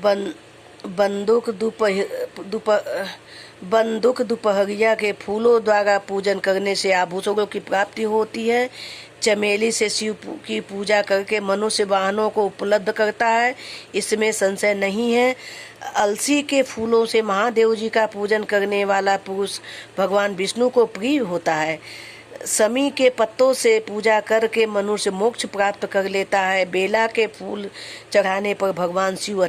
बन बंदूक दोपहरिया के फूलों द्वारा पूजन करने से आभूषणों की प्राप्ति होती है। चमेली से शिव की पूजा करके मनुष्य वाहनों को उपलब्ध करता है, इसमें संशय नहीं है। अलसी के फूलों से महादेव जी का पूजन करने वाला पुरुष भगवान विष्णु को प्रिय होता है। समी के पत्तों से पूजा करके मनुष्य मोक्ष प्राप्त कर लेता है। बेला के फूल चढ़ाने पर भगवान शिव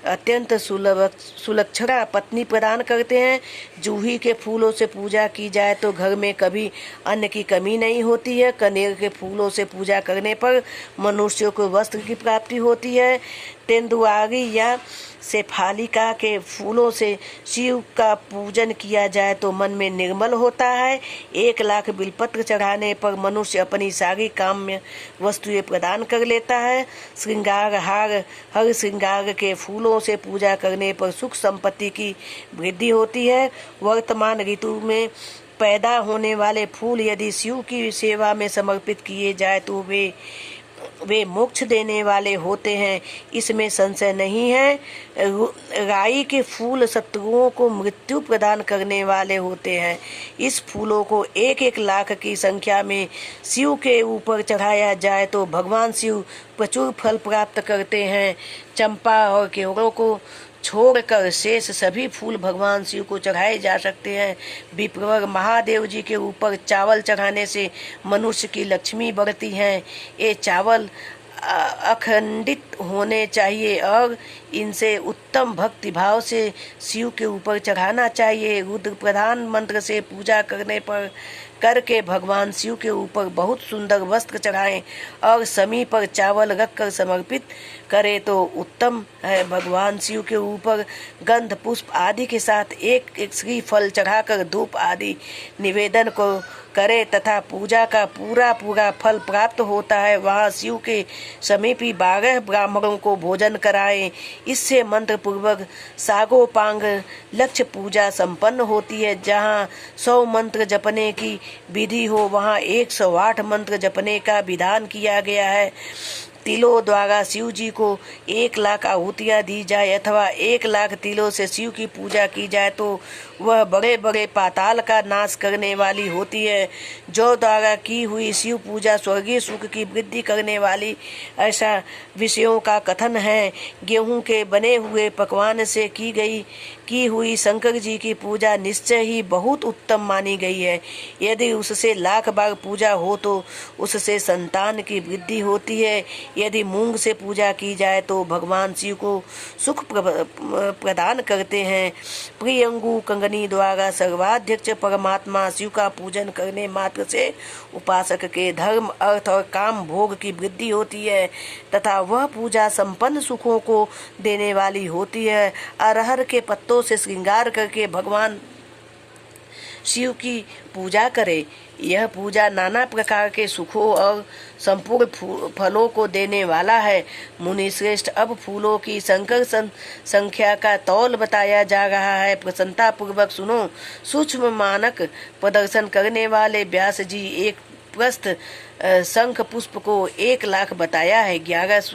अत्यंत सुलक्षणा पत्नी प्रदान करते हैं। जूही के फूलों से पूजा की जाए तो घर में कभी अन्न की कमी नहीं होती है। कनेर के फूलों से पूजा करने पर मनुष्यों को वस्त्र की प्राप्ति होती है। तेंदुआरी या शेफालिका के फूलों से शिव का पूजन किया जाए तो मन में निर्मल होता है। 1,00,000 बिलपत्र चढ़ाने पर मनुष्य अपनी सारी काम्य वस्तुएं प्रदान कर लेता है। श्रृंगार हार हर श्रृंगार के फूलों से पूजा करने पर सुख संपत्ति की वृद्धि होती है। वर्तमान ऋतु में पैदा होने वाले फूल यदि शिव की सेवा में समर्पित किए जाए तो वे मोक्ष देने वाले होते हैं, इसमें संशय नहीं है। राई के फूल शत्रुओं को मृत्यु प्रदान करने वाले होते हैं। इस फूलों को 1,00,000 लाख की संख्या में शिव के ऊपर चढ़ाया जाए तो भगवान शिव प्रचुर फल प्राप्त करते हैं। चंपा और केवड़ों को छोड़कर शेष सभी फूल भगवान शिव को चढ़ाए जा सकते हैं। विप्रवर महादेव जी के ऊपर चावल चढ़ाने से मनुष्य की लक्ष्मी बढ़ती है। ये चावल अखंडित होने चाहिए और इनसे उत्तम भक्ति भाव से शिव के ऊपर चढ़ाना चाहिए। रुद्र प्रधान मंत्र से पूजा करके भगवान शिव के ऊपर बहुत सुंदर वस्त्र चढ़ाएं और समी पर चावल रखकर समर्पित करें तो उत्तम है। भगवान शिव के ऊपर गंध पुष्प आदि के साथ एक श्रीफल चढ़ाकर धूप आदि निवेदन को करे तथा पूजा का पूरा फल प्राप्त होता है। वहाँ शिव के समीपी 12 ब्राह्मणों को भोजन कराएं। इससे मंत्र पूर्वक सागोपांग लक्ष्य पूजा संपन्न होती है। जहाँ 100 मंत्र जपने की विधि हो वहाँ 108 मंत्र जपने का विधान किया गया है। तिलों द्वारा शिव जी को 1,00,000 आहुतियाँ दी जाए अथवा 1,00,000 तिलों से शिव की पूजा की जाए तो वह बड़े बड़े पाताल का नाश करने वाली होती है। जो द्वारा की हुई शिव पूजा स्वर्गीय सुख की वृद्धि करने वाली, ऐसा विषयों का कथन है। गेहूं के बने हुए पकवान से की हुई शंकर जी की पूजा निश्चय ही बहुत उत्तम मानी गई है। यदि उससे 1,00,000 बार पूजा हो तो उससे संतान की वृद्धि होती है। यदि मूंग से पूजा की जाए तो भगवान शिव को सुख प्रदान करते हैं। प्रियंगु कंगनी द्वारा सर्वाध्यक्ष परमात्मा शिव का पूजन करने मात्र से उपासक के धर्म अर्थ और काम भोग की वृद्धि होती है तथा वह पूजा संपन्न सुखों को देने वाली होती है। अरहर के पत्तों से श्रृंगार करके भगवान शिव की पूजा करे। यह पूजा नाना प्रकार के सुखों और संपूर्ण फलों को देने वाला है। मुनि श्रेष्ठ, अब फूलों की संकर संख्या का तौल बताया जा रहा है। प्रसन्नता पूर्वक सुनो। सूक्ष्म मानक प्रदर्शन करने वाले व्यास जी एक प्रस्थ शंख पुष्प को 1,00,000 बताया है। 11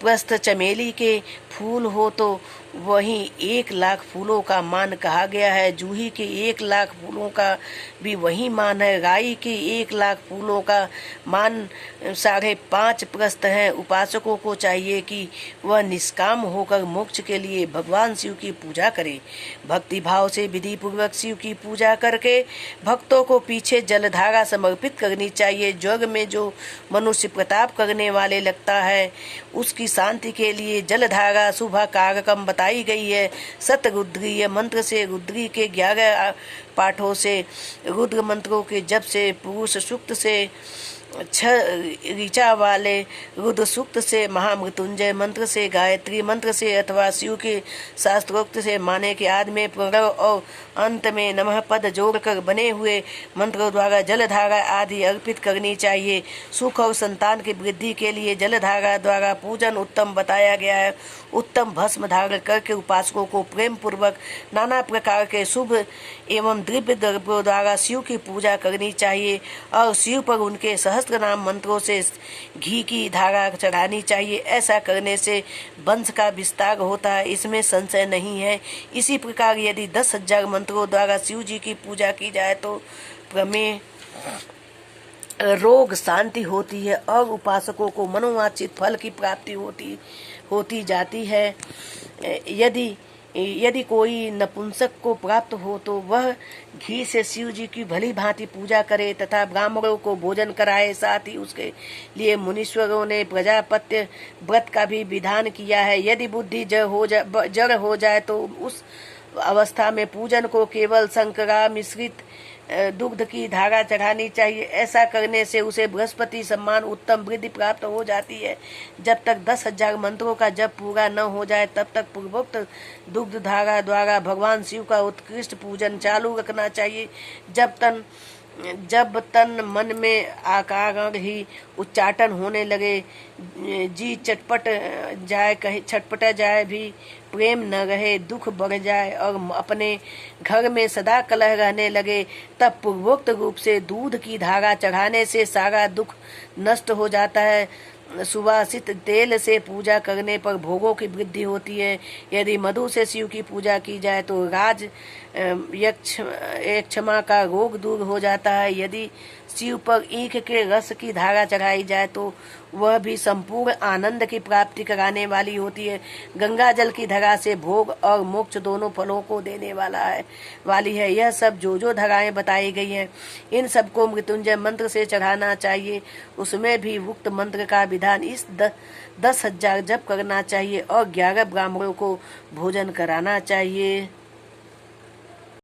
प्रस्थ चमेली के फूल हो तो वहीं 1,00,000 फूलों का मान कहा गया है। जूही के 1,00,000 फूलों का भी वही मान है। राई के 1,00,000 फूलों का मान 5.5 प्रस्थ है। उपासकों को चाहिए कि वह निष्काम होकर मोक्ष के लिए भगवान शिव की पूजा करे। भक्ति भाव से विधि पूर्वक शिव की पूजा करके भक्तों को पीछे जलधारा समर्पित करनी चाहिए। जग में जो मनुष्य प्रताप करने वाले लगता है उसकी शांति के लिए जलधारा शुभ कारकम बताई गई है। सतरुद्रीय मंत्र से रुद्री के 11 पाठों से रुद्र मंत्रों के जप से पुरुष सूक्त से 6 ऋचा वाले रुद्र सूक्त से महामृत्युंजय मंत्र से गायत्री मंत्र से अथवा शिव के शास्त्रोक्त से माने के आदि में प्रणव और अंत में नमः पद जोड़कर बने हुए मंत्रों द्वारा जलधारा आदि अर्पित करनी चाहिए। सुख और संतान की वृद्धि के लिए जलधारा द्वारा पूजन उत्तम बताया गया है। उत्तम भस्म धारण करके उपासकों को प्रेम पूर्वक नाना प्रकार के शुभ एवं दिव्य द्रव्यों द्वारा शिव की पूजा करनी चाहिए और शिव पर उनके सहस्त्र सहस्त्रनाम मंत्रों से घी की धारा चढ़ानी चाहिए। ऐसा करने से वंश का विस्तार होता है, इसमें संशय नहीं है। इसी प्रकार यदि 10,000 मंत्रों द्वारा शिव जी की पूजा की जाए तो प्रमेय रोग शांति होती है और उपासकों को मनोवांछित फल की प्राप्ति होती जाती है। यदि कोई नपुंसक को प्राप्त हो तो वह घी से शिव जी की भली भांति पूजा करे तथा ब्राह्मणों को भोजन कराए। साथ ही उसके लिए मुनीश्वरों ने प्रजापत्य व्रत का भी विधान किया है। यदि बुद्धि जड़ हो जाए तो उस अवस्था में पूजन को केवल शंकरा मिश्रित दुग्ध की धारा चढ़ानी चाहिए। ऐसा करने से उसे बृहस्पति सम्मान उत्तम वृद्धि प्राप्त हो जाती है। जब तक 10,000 मंत्रों का जप पूरा न हो जाए तब तक पूर्वोक्त दुग्ध धारा द्वारा भगवान शिव का उत्कृष्ट पूजन चालू रखना चाहिए। जब तन मन में आकार ही उच्चाटन होने लगे, जी छटपटा जाए भी प्रेम न रहे, दुख बढ़ जाए और अपने घर में सदा कलह रहने लगे, तब पूर्वोक्त रूप से दूध की धारा चढ़ाने से सारा दुख नष्ट हो जाता है। सुवासित तेल से पूजा करने पर भोगों की वृद्धि होती है। यदि मधु से शिव की पूजा की जाए तो राज क्षमा का रोग दूर हो जाता है। यदि शिव पर ईख के रस की धारा चढ़ाई जाए तो वह भी संपूर्ण आनंद की प्राप्ति कराने वाली होती है। गंगा जल की धारा से भोग और मोक्ष दोनों फलों को देने वाली है। यह सब जो धाराएं बताई गई हैं, इन सबको मृत्युंजय मंत्र से चढ़ाना चाहिए। उसमें भी उक्त मंत्र का विधान इस 10,000 जप करना चाहिए और 11 ब्राह्मणों को भोजन कराना चाहिए।